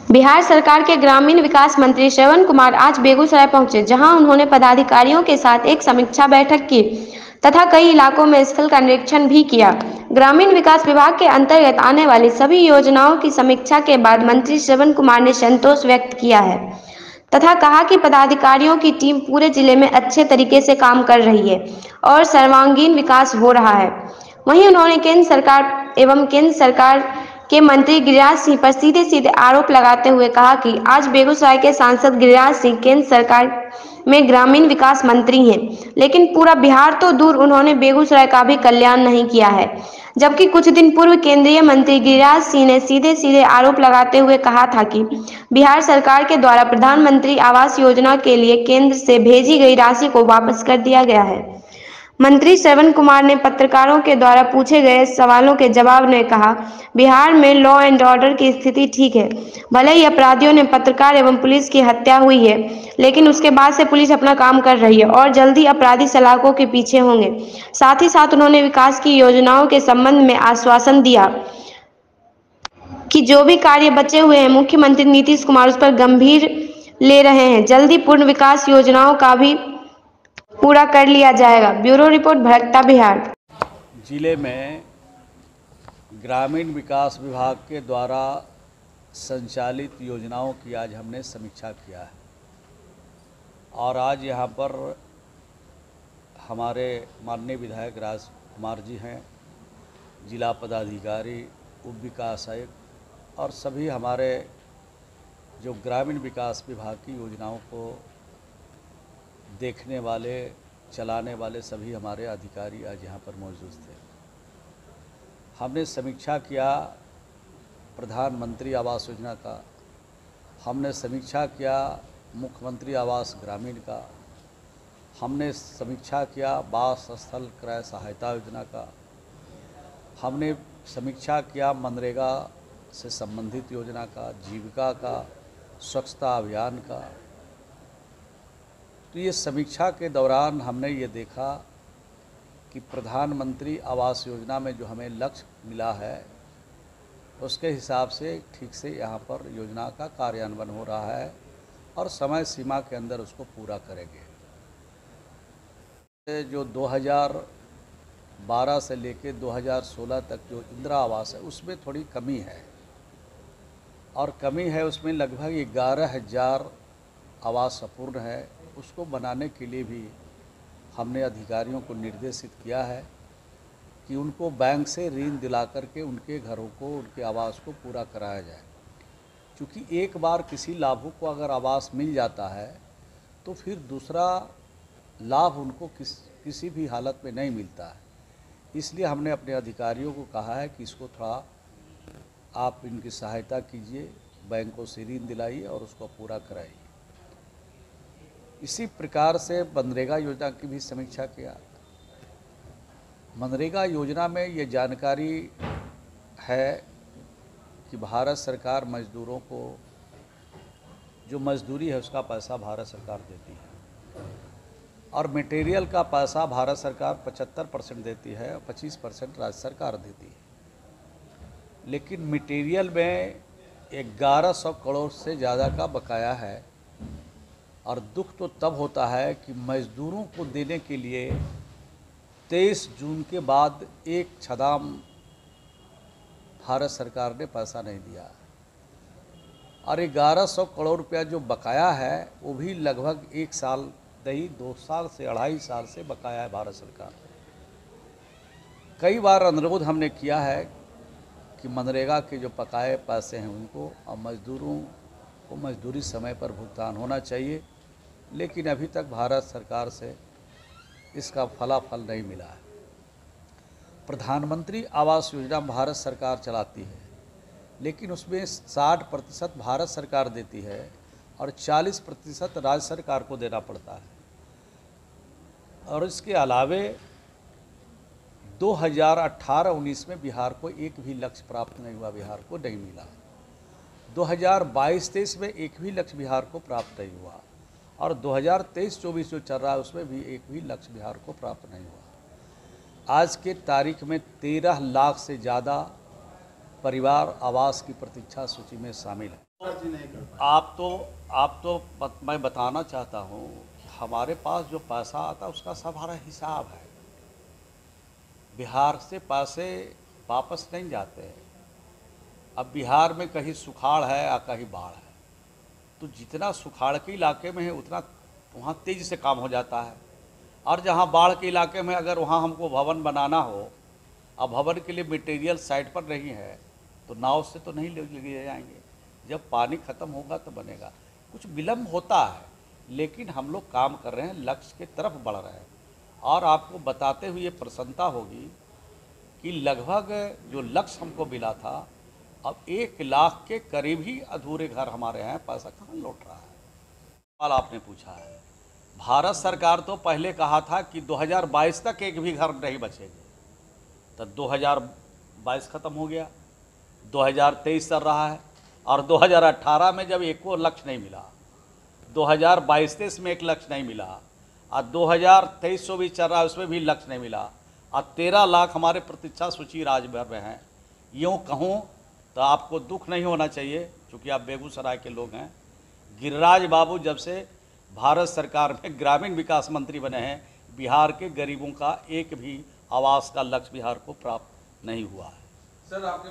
बिहार सरकार के ग्रामीण विकास मंत्री श्रवण कुमार आज बेगूसराय पहुंचे, जहां उन्होंने पदाधिकारियों के साथ एक समीक्षा बैठक की तथा कई इलाकों में स्थल का निरीक्षण भी किया। ग्रामीण विकास विभाग के अंतर्गत आने वाली सभी योजनाओं की समीक्षा के बाद मंत्री श्रवण कुमार ने संतोष व्यक्त किया है तथा कहा कि पदाधिकारियों की टीम पूरे जिले में अच्छे तरीके से काम कर रही है और सर्वांगीण विकास हो रहा है। वहीं उन्होंने केंद्र सरकार के मंत्री गिरिराज सिंह पर सीधे सीधे आरोप लगाते हुए कहा कि आज बेगूसराय के सांसद गिरिराज सिंह केंद्र सरकार में ग्रामीण विकास मंत्री हैं, लेकिन पूरा बिहार तो दूर उन्होंने बेगूसराय का भी कल्याण नहीं किया है। जबकि कुछ दिन पूर्व केंद्रीय मंत्री गिरिराज सिंह ने सीधे सीधे आरोप लगाते हुए कहा था कि बिहार सरकार के द्वारा प्रधानमंत्री आवास योजना के लिए केंद्र से भेजी गई राशि को वापस कर दिया गया है। मंत्री श्रवण कुमार ने पत्रकारों के द्वारा पूछे गए सवालों के जवाब में कहा, बिहार में लॉ एंड ऑर्डर की स्थिति ठीक है। भले ही अपराधियों ने पत्रकार एवं पुलिस की हत्या हुई है, लेकिन उसके बाद से पुलिस अपना काम कर रही है और जल्द ही अपराधी सलाखों के पीछे होंगे। साथ ही साथ उन्होंने विकास की योजनाओं के संबंध में आश्वासन दिया कि जो भी कार्य बचे हुए हैं मुख्यमंत्री नीतीश कुमार उस पर गंभीर ले रहे हैं। जल्द ही पूर्ण विकास योजनाओं का भी पूरा कर लिया जाएगा। ब्यूरो रिपोर्ट, भड़कता बिहार। जिले में ग्रामीण विकास विभाग के द्वारा संचालित योजनाओं की आज हमने समीक्षा किया है और आज यहाँ पर हमारे माननीय विधायक राज कुमार जी हैं, जिला पदाधिकारी, उप विकास आयुक्त और सभी हमारे जो ग्रामीण विकास विभाग की योजनाओं को देखने वाले, चलाने वाले सभी हमारे अधिकारी आज यहाँ पर मौजूद थे। हमने समीक्षा किया प्रधानमंत्री आवास योजना का, हमने समीक्षा किया मुख्यमंत्री आवास ग्रामीण का, हमने समीक्षा किया आवास स्थल क्रय सहायता योजना का, हमने समीक्षा किया मनरेगा से संबंधित योजना का, जीविका का, स्वच्छता अभियान का। तो ये समीक्षा के दौरान हमने ये देखा कि प्रधानमंत्री आवास योजना में जो हमें लक्ष्य मिला है उसके हिसाब से ठीक से यहाँ पर योजना का कार्यान्वयन हो रहा है और समय सीमा के अंदर उसको पूरा करेंगे। जो 2012 से लेके 2016 तक जो इंदिरा आवास है उसमें थोड़ी कमी है और कमी है उसमें लगभग 11,000 आवास अपूर्ण है। उसको बनाने के लिए भी हमने अधिकारियों को निर्देशित किया है कि उनको बैंक से ऋण दिला करके उनके घरों को, उनके आवास को पूरा कराया जाए। क्योंकि एक बार किसी लाभुक को अगर आवास मिल जाता है तो फिर दूसरा लाभ उनको किसी भी हालत में नहीं मिलता है। इसलिए हमने अपने अधिकारियों को कहा है कि इसको थोड़ा आप इनकी सहायता कीजिए, बैंकों से ऋण दिलाइए और उसको पूरा कराइए। इसी प्रकार से मनरेगा योजना की भी समीक्षा किया। मनरेगा योजना में ये जानकारी है कि भारत सरकार मजदूरों को जो मजदूरी है उसका पैसा भारत सरकार देती है और मटेरियल का पैसा भारत सरकार 75% देती है और 25% राज्य सरकार देती है। लेकिन मटेरियल में 1100 करोड़ से ज़्यादा का बकाया है और दुख तो तब होता है कि मज़दूरों को देने के लिए 23 जून के बाद एक छदाम भारत सरकार ने पैसा नहीं दिया और 1100 करोड़ रुपया जो बकाया है वो भी लगभग 1 साल नहीं 2 साल से 2.5 साल से बकाया है भारत सरकार। कई बार अनुरोध हमने किया है कि मनरेगा के जो बकाए पैसे हैं उनको और मज़दूरों को मजदूरी समय पर भुगतान होना चाहिए, लेकिन अभी तक भारत सरकार से इसका फलाफल नहीं मिला है। प्रधानमंत्री आवास योजना भारत सरकार चलाती है, लेकिन उसमें 60% भारत सरकार देती है और 40% राज्य सरकार को देना पड़ता है। और इसके अलावे 2018-19 में बिहार को एक भी लक्ष्य प्राप्त नहीं हुआ, बिहार को नहीं मिला। 2022-23 में एक भी लक्ष्य बिहार को प्राप्त नहीं हुआ और 2023-24 जो चल रहा है उसमें भी एक भी लक्ष्य बिहार को प्राप्त नहीं हुआ। आज के तारीख में 13 लाख से ज़्यादा परिवार आवास की प्रतीक्षा सूची में शामिल है। मैं बताना चाहता हूँ, हमारे पास जो पैसा आता है उसका सब हमारा हिसाब है। बिहार से पैसे वापस नहीं जाते हैं। अब बिहार में कहीं सुखाड़ है या कहीं बाढ़ है, तो जितना सुखाड़ के इलाके में है उतना वहाँ तेज़ी से काम हो जाता है। और जहाँ बाढ़ के इलाके में अगर वहाँ हमको भवन बनाना हो, अब भवन के लिए मटेरियल साइट पर नहीं है, तो नाव से तो नहीं ले जाएंगे। जब पानी ख़त्म होगा तो बनेगा। कुछ विलम्ब होता है, लेकिन हम लोग काम कर रहे हैं, लक्ष्य की तरफ बढ़ रहे हैं। और आपको बताते हुए प्रसन्नता होगी कि लगभग जो लक्ष्य हमको मिला था, अब 1 लाख के करीब ही अधूरे घर हमारे हैं। पैसा कहाँ लौट रहा है? सवाल आपने पूछा है। भारत सरकार तो पहले कहा था कि 2022 तक एक भी घर नहीं बचेंगे, तो 2022 ख़त्म हो गया, 2023 चल रहा है, और 2018 में जब एक को लक्ष्य नहीं मिला, 2022-23 में एक लक्ष्य नहीं मिला, और 2023 भी चल रहा है, उसमें भी लक्ष्य नहीं मिला, और 13 लाख हमारे प्रतीक्षा सूची राज्य भर में हैं। यूँ कहूँ तो आपको दुख नहीं होना चाहिए, क्योंकि आप बेगूसराय के लोग हैं। गिरिराज बाबू जब से भारत सरकार में ग्रामीण विकास मंत्री बने हैं, बिहार के गरीबों का एक भी आवास का लक्ष्य बिहार को प्राप्त नहीं हुआ है। सर, आपके